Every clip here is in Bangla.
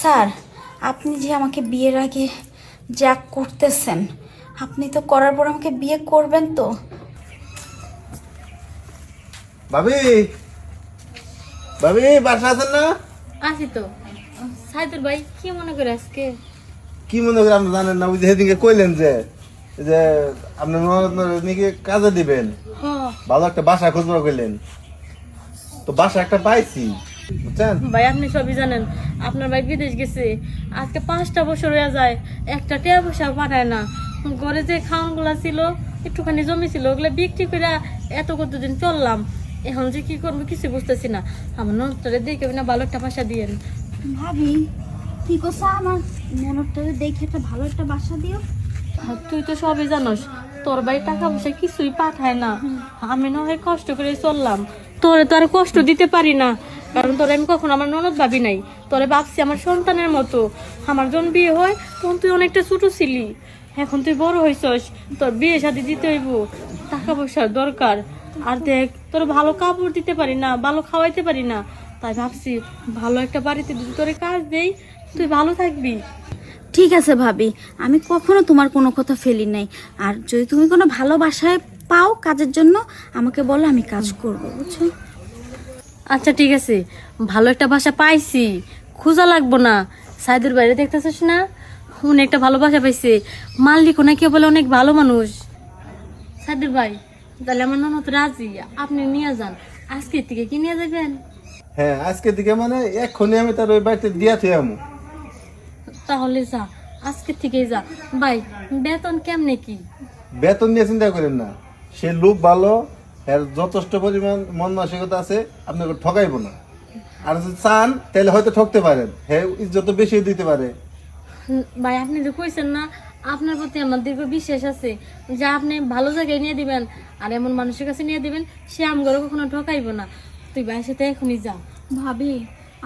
স্যার, আপনি যে আমাকে বিয়ের আগে যা করতেছেন, আপনি তো করার পর আমাকে বিয়ে করবেন তো? ভাবি, ভাবি বাসা আছেন না? আছি তো। সাইদুর ভাই কি মনে করে আজকে? কি মনে করে আপনি জানেন না? ওই যে সেদিনকে কইলেন যে যে আপনার নাকি কাজে দিবেন, ভালো একটা বাসা খুঁজবো কইলেন, তো বাসা একটা পাইছি বুঝছেন। ভাই আপনি সবই জানেন, আপনার ভাই বিদেশ গেছে, আজকে 5টা বছর হয়ে যায়, একটা টাকা পয়সা পাঠায় না। ঘরে যে খাওয়ান গুলা ছিল, একটুখানি জমি ছিল, ওগুলো বিক্রি করে এত কতদিন চললাম। এখন যে কি করবো কিছু বুঝতেছি না। আমার নজরে দেখে না ভালো একটা বাসা দিয়েন। ভাবি, তুই কোসা আমার মনটা দেখে একটা ভালো একটা বাসা দিও। তুই তো সবই জানোস, তোর ভাই টাকা পয়সা কিছুই পাঠায় না। আমি না হয় কষ্ট করে চললাম, তোরে তো আর কষ্ট দিতে পারি না, কারণ তোরে আমি কখনো আমার ননদ ভাবি নাই। তোরে ভাবছি আমার সন্তানের মতো। আমার যখন বিয়ে হয় তখন তুই অনেকটা ছোট ছিলি, এখন তুই বড় হয়েছস, তোর বিয়ে শাদী দিতে হইব, টাকা পয়সার দরকার। আর দেখ, তোর ভালো কাপড় দিতে পারি না, ভালো খাওয়াইতে পারি না, তাই ভাবছি ভালো একটা বাড়িতে যদি তোরে কাজ দেই তুই ভালো থাকবি। ঠিক আছে ভাবি, আমি কখনো তোমার কোনো কথা ফেলি নাই। আর যদি তুমি কোনো ভালো বাসায় পাও কাজের জন্য, আমাকে বলো, আমি কাজ করব, বুঝছো? আচ্ছা ঠিক আছে, ভালো একটা বাসা পাইছি, খোঁজা লাগবো না। সাইদুর বাইরে দেখতেছিস না, উনি একটা ভালো বাসা পাইছে, মালিকও নাকি বলে অনেক ভালো মানুষ। সাইদুর ভাই, তাহলে আমার ননদ রাজি, আপনি নিয়ে যান। আজকের থেকে কি নিয়ে যাবেন? হ্যাঁ, আজকে দিকে মানে এক্ষুনি আমি তার ওই বাড়িতে দিয়া থুই আমু। তাহলে যা, আজকের থেকেই যা। ভাই, বেতন কেমনে কি? বেতন নিয়ে চিন্তা করেন না, সে লোক ভালো, এর যথেষ্ট পরিমাণ মন মানসিকতা আছে, আপনাকে ঠকাইবো না। আর যদি চান তাহলে হয়তো ঠকতে পারেন, হ্যাঁ ইজ্জত বেশি দিতে পারে। ভাই আপনি যে কইছেন না, আপনার প্রতি আমার দীর্ঘ বিশ্বাস আছে যে আপনি ভালো জায়গায় নিয়ে দিবেন, আর এমন মানুষের কাছে নিয়ে দিবেন সে আমগরে কখনো ঠকাইব না। তুই ভাইয়ের সাথে এখনই যা। ভাবি,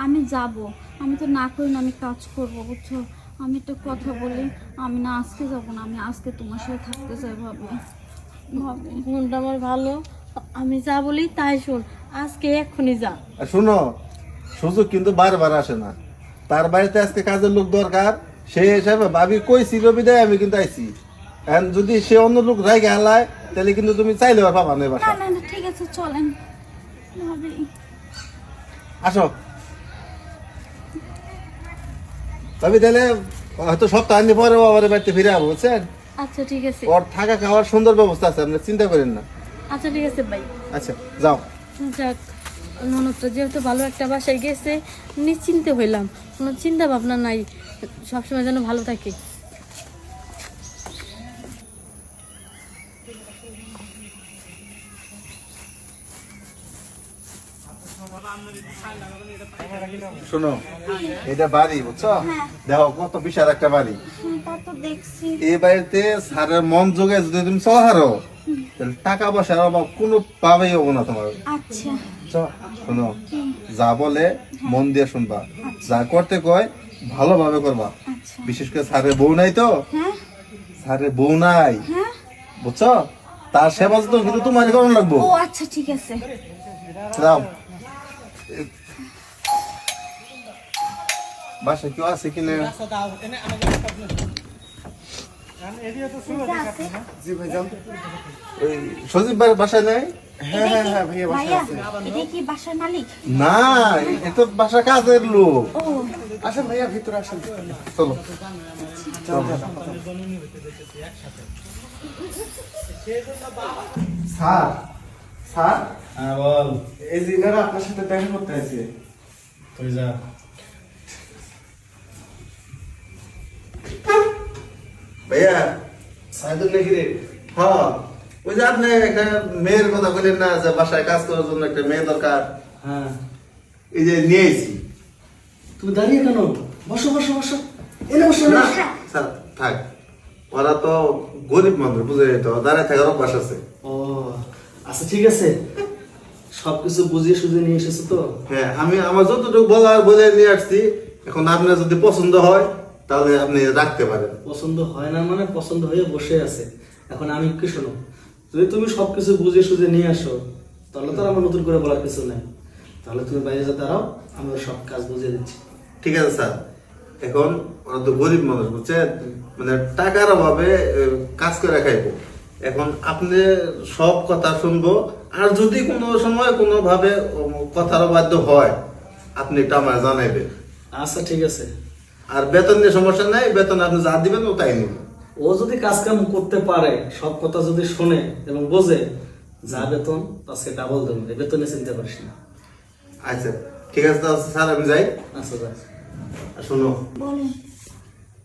আমি যাব, আমি তো না করি না, আমি কাজ করব, বুঝছো? আমি একটা কথা বলি, আমি না আজকে যাব না, আমি আজকে তোমার সাথে থাকতে চাই ভাবি। ভাবি, মনটা আমার ভালো, আমি যা বলি তাই শোন, আজকে এক্ষুনি যা। আর শুনো, সুযোগ কিন্তু বারবার আসে না, তার বাড়িতে আজকে কাজের লোক দরকার, সেই হিসাবে ভাবি কইছি বিদায় আমি কিন্তু আইছি। এখন যদি সে অন্য লোক জায়গা হালায় তাহলে কিন্তু তুমি চাইলেও আর পাবা না এই না বাসা। না না, ঠিক আছে, চলেন ভাবি। আসো ভাবি, তাহলে হয়তো সপ্তাহ আনি পরে আবার বাড়িতে ফিরে যাবো বুঝছেন। আচ্ছা ঠিক আছে। ওর থাকা খাওয়ার সুন্দর ব্যবস্থা আছে, আপনি চিন্তা করেন না। আচ্ছা ঠিক আছে ভাই। আচ্ছা যাও। যাক, ননদটা যেহেতু ভালো একটা বাসায় গেছে, নিশ্চিন্তে হইলাম, কোনো চিন্তা ভাবনা নাই, সবসময় যেন ভালো থাকে। শোনো, এটা বাড়ি বুঝছো, দেখো কত বিশাল একটা বাড়ি। তা তো দেখছি। এই বাড়িতে সারের মন যোগে যদি তুমি চলাহারো তাহলে টাকা পয়সার অভাব কোনো পাবেই হবো না তোমার। আচ্ছা, বুঝছো? শোনো, যা বলে মন দিয়ে শুনবা, যা করতে কয় ভালোভাবে করবা। আচ্ছা। বিশেষ করে স্যারের বউ নাই তো, হ্যাঁ স্যারের বউ নাই হ্যাঁ, বুঝছো, তার সেবা যত্ন কিন্তু তোমার করানো লাগবো। ও আচ্ছা ঠিক আছে। যাও। বাসা কেউ আছে কিনা? জি ভাইজান, ওই সজীব ভাই বাসায় নাই? হ্যাঁ হ্যাঁ হ্যাঁ ভাইয়া বাসা ভাইয়া, আছে। এটা কি বাসার মালিক? না, এ তো বাসা কাজের লোক। ও আসেন ভাইয়া, ভিতরে আসেন। চলো। স্যার, স্যার, হ্যাঁ বল। এই যে ইনারা আপনার সাথে দেখা করতে আছে। তুই যা। ভাইয়া, সাইদুল নাকি রে? হ্যাঁ, ওই যে আপনি একটা মেয়ের কথা বললেন না যে বাসায় কাজ করার জন্য একটা মেয়ে দরকার, হ্যাঁ, এই যে নিয়ে এসেছি। তুমি দাঁড়িয়ে কেন? বসো বসো বসো, এনে বসো না না। স্যার থাক, ওরা তো গরিব মানুষ, বুঝে তো দাঁড়ায় থাকার অভ্যাস আছে। ও আচ্ছা ঠিক আছে, সবকিছু বুঝিয়ে সুঝিয়ে নিয়ে এসেছো তো? হ্যাঁ, আমি আমার যতটুকু বলার বলে নিয়ে আসছি, এখন আপনার যদি পছন্দ হয় তাহলে আপনি রাখতে পারেন। পছন্দ হয় না মানে পছন্দ হয়ে বসে আছে। এখন আমি কি শোনো, যদি তুমি সবকিছু বুঝিয়ে সুঝিয়ে নিয়ে আসো তাহলে তো আর আমার নতুন করে বলার কিছু নাই। তাহলে তুমি বাইরে যা দাঁড়াও, আমি ওর সব কাজ বুঝিয়ে দিচ্ছি। ঠিক আছে স্যার, এখন ওরা তো গরিব মানুষ বুঝছেন, মানে টাকার অভাবে কাজ করে খাইবো। এখন আপনি সব কথা শুনবো, আর যদি কোনো সময় কোনো ভাবে কথার বাধ্য হয় আপনি এটা আমার জানাইবেন। আচ্ছা ঠিক আছে। আর বেতন নিয়ে সমস্যা নাই, বেতন আপনি যা দিবেন ও তাই নিব। ও যদি কাজ কাম করতে পারে, সব কথা যদি শোনে এবং বোঝে, যা বেতন তাকে ডাবল দেবেন, বেতনে চিনতে পারিস না। আচ্ছা ঠিক আছে তাহলে স্যার আমি যাই। আচ্ছা যাক। আর শোনো, বলেন।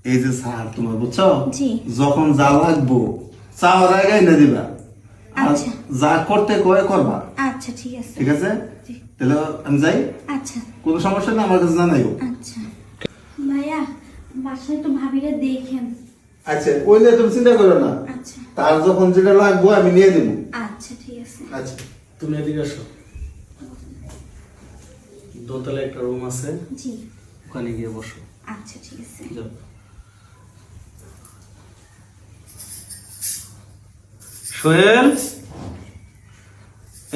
এই যে স্যার তোমার বুঝছো, জি। যখন যা লাগবো চাওয়ার আগে এনে দিবা, আর আচ্ছা। যা করতে কয়ে করবা। আচ্ছা ঠিক আছে। ঠিক আছে, জি। তাহলে আমি যাই। আচ্ছা কোনো সমস্যা না, আমার কাছে জানাইও। আচ্ছা ভাইয়া, বাসায় তো ভাবিরে দেখেন। আচ্ছা ওই নিয়ে তুমি চিন্তা করো না, আচ্ছা তার যখন যেটা লাগবো আমি নিয়ে দিব। আচ্ছা ঠিক আছে। আচ্ছা তুমি এদিকে আসো। দোতলায় একটা রুম আছে, জি। ওখানে গিয়ে বসো। আচ্ছা ঠিক আছে। যাও। সোহেল,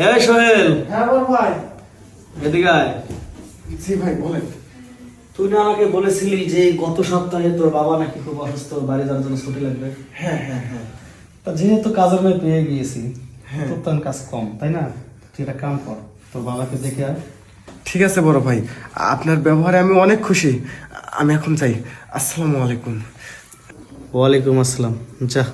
এই সোহেল, হ্যাঁ বল ভাই। এদিকে আয়। জি ভাই বলেন। তুই না আমাকে বলেছিলি যে গত সপ্তাহে তোর বাবা নাকি খুব অসুস্থ, বাড়ি যাওয়ার জন্য ছুটি লাগবে। হ্যাঁ হ্যাঁ হ্যাঁ। তা যেহেতু কাজের মেয়ে পেয়ে গিয়েছি, হ্যাঁ। তোর তো এখন কাজ কম, তাই না? তুই একটা কাম কর, তোর বাবাকে দেখে আয়। ঠিক আছে বড় ভাই, আপনার ব্যবহারে আমি অনেক খুশি। আমি এখন যাই। আসসালামু আলাইকুম। ওয়ালাইকুম আসসালাম। যা।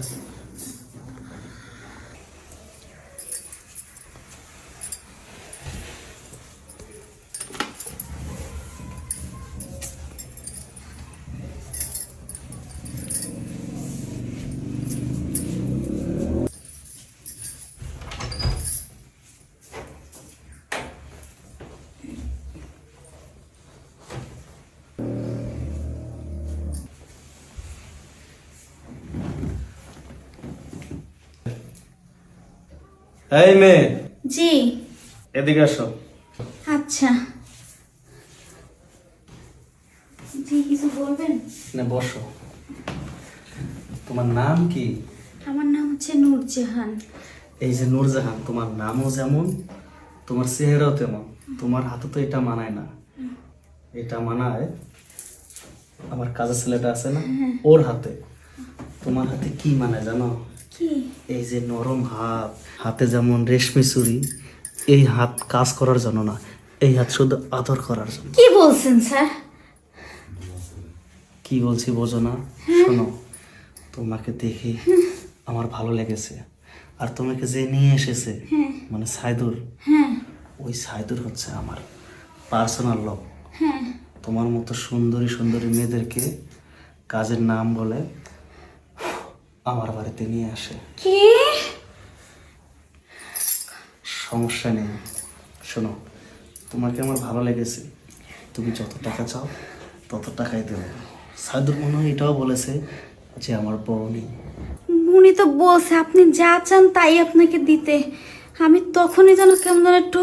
এই মেয়ে, জি। এদিকে আসো। আচ্ছা জি, কিছু বলবেন? না, বসো। তোমার নাম কি? আমার নাম হচ্ছে নূরজাহান। এই যে নূরজাহান, তোমার নামও যেমন, তোমার চেহারাও তেমন। তোমার হাতে তো এটা মানায় না, এটা মানায় আমার কাজের ছেলেটা আছে না, ওর হাতে। তোমার হাতে কি মানায় জানো? কি? এই যে নরম হাত, হাতে যেমন রেশমি চুড়ি, এই হাত কাজ করার জন্য না, এই হাত শুধু আদর করার জন্য। কি বলছেন স্যার? কি বলছি বোঝো না? শোনো, তোমাকে দেখে আমার ভালো লেগেছে, আর তোমাকে যে নিয়ে এসেছে মানে সাইদুর, হ্যাঁ ওই সাইদুর হচ্ছে আমার পার্সোনাল লোক। হ্যাঁ। তোমার মতো সুন্দরী সুন্দরী মেয়েদেরকে কাজের নাম বলে আমার বাড়িতে নিয়ে আসে। কি? সমস্যা নেই। শোনো, তোমাকে আমার ভালো লেগেছে, তুমি যত টাকা চাও তত টাকাই দেবো। সাইদুর মনে হয় এটাও বলেছে যে আমার বউ নেই। উনি তো বলছে আপনি যা চান তাই আপনাকে দিতে। আমি তখনই যেন কেমন যেন একটু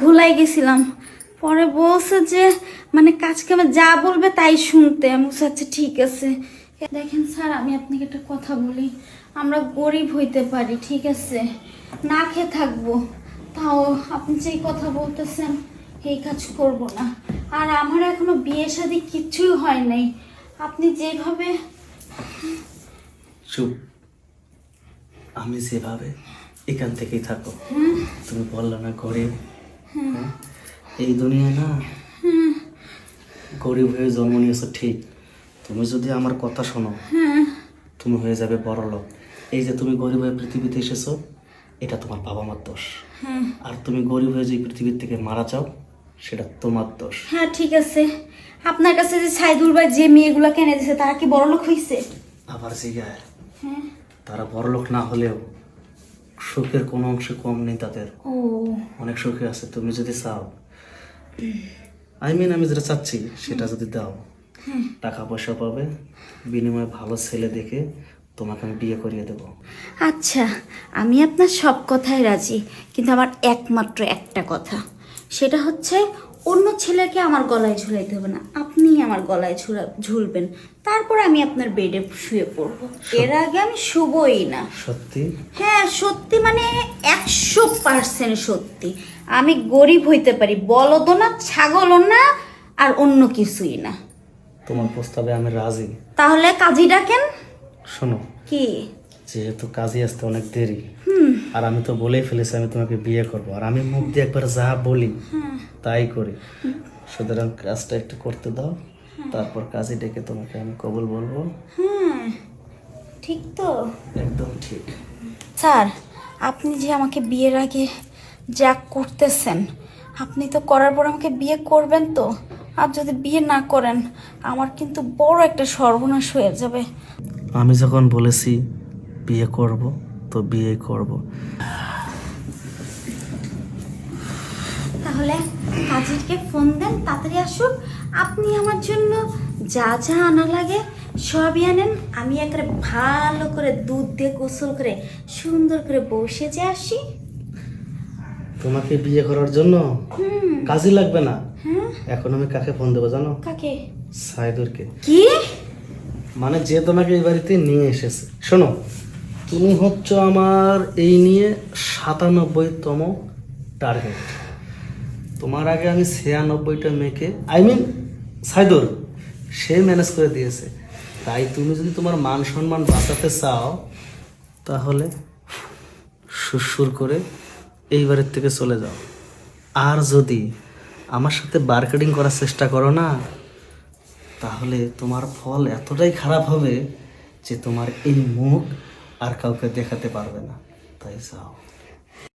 ঘোলাই গেছিলাম। পরে বলছে যে মানে কাজ কামে যা বলবে তাই শুনতে। আমি বলছি আচ্ছা ঠিক আছে। দেখেন স্যার, আমি আপনাকে একটা কথা বলি, আমরা গরিব হইতে পারি, ঠিক আছে, না খেয়ে থাকবো, তাও আপনি যেই কথা বলতেছেন এই কাজ করব না। আর আমার এখনো বিয়ে শাদী কিচ্ছুই হয় নাই। আপনি যেভাবে চুপ, আমি যেভাবে এখান থেকেই থাকো। তুমি বললে না গরিব, হ্যাঁ? এই দুনিয়ায় না গরিব হয়ে জন্ম নিয়েছো ঠিক, তুমি যদি আমার কথা শোনো তুমি হয়ে যাবে বড় লোক। এই যে তুমি গরিব হয়ে পৃথিবীতে এসেছো, এটা তোমার বাবা মার দোষ। আর তুমি গরিব হয়ে যে পৃথিবীর থেকে মারা যাও, সেটা তোমার দোষ। হ্যাঁ ঠিক আছে। আপনার কাছে যে সাইদুল ভাই যে মেয়েগুলো কিনে দিয়েছে তারা কি বড় লোক হয়েছে? আবার জিগায়, হ্যাঁ। তারা বড় লোক না হলেও সুখের কোনো অংশ কম নেই তাদের, ও অনেক সুখে আছে। তুমি যদি চাও, আমি যেটা চাচ্ছি সেটা যদি দাও, টাকা পয়সা পাবে, বিনিময়ে ভালো ছেলে দেখে তোমাকে আমি বিয়ে করিয়ে দেবো। আচ্ছা, আমি আপনার সব কথাই রাজি, কিন্তু আমার একমাত্র একটা কথা, সেটা হচ্ছে অন্য ছেলেকে আমার গলায় ঝুলাইতে হবে না, আপনিই আমার গলায় ঝুলবেন, তারপর আমি আপনার বেডে শুয়ে পড়বো। এর আগে আমি শুবই না। সত্যি? হ্যাঁ সত্যি, মানে 100% সত্যি। আমি গরিব হইতে পারি, বলদও না, ছাগলও না, আর অন্য কিছুই না। তোমার প্রস্তাবে আমি রাজি। তাহলে কাজী ডাকেন। শোনো, কি? যেহেতু কাজে আসতে অনেক দেরি, আর আমি তো বলেই ফেলেছি আমি তোমাকে বিয়ে করব, আর আমি মুখ দিয়ে একবার যা বলি তাই করি। সুতরাং কাজটা একটু করতে দাও, তারপর কাজে ডেকে তোমাকে আমি কবুল বলবো। হ্যাঁ, ঠিক তো? একদম ঠিক। স্যার, আপনি যে আমাকে বিয়ের আগে যা করতেছেন, আপনি তো করার পর আমাকে বিয়ে করবেন তো? আর যদি বিয়ে না করেন, আমার কিন্তু বড় একটা সর্বনাশ হয়ে যাবে। আমি যখন বলেছি বিয়ে করব, তো বিয়ে করব। তাহলে কাজীকে ফোন দেন, তাড়াতাড়ি আসুক। আপনি আমার জন্য যা যা আনা লাগে সবই আনেন। আমি একবারে ভালো করে দুধ দিয়ে গোসল করে সুন্দর করে বসে যে আসি। তোমাকে বিয়ে করার জন্য কাজই লাগবে না। এখন আমি কাকে ফোন দেবো জানো? কাকে? সাইদুরকে। কি? মানে যে তোমাকে এই বাড়িতে নিয়ে এসেছে। শোনো, তুমি হচ্ছ আমার এই নিয়ে 97তম টার্গেট। তোমার আগে আমি 96টা মেয়েকে, সাইদুর সে ম্যানেজ করে দিয়েছে। তাই তুমি যদি তোমার মান সম্মান বাঁচাতে চাও, তাহলে সুরসুর করে এই বাড়ির থেকে চলে যাও। আর যদি আমার সাথে বার্গেনিং করার চেষ্টা করো না, তাহলে তোমার ফল এতটাই খারাপ হবে যে তোমার এই মুখ আর কাউকে দেখাতে পারবে না। তাই যাও।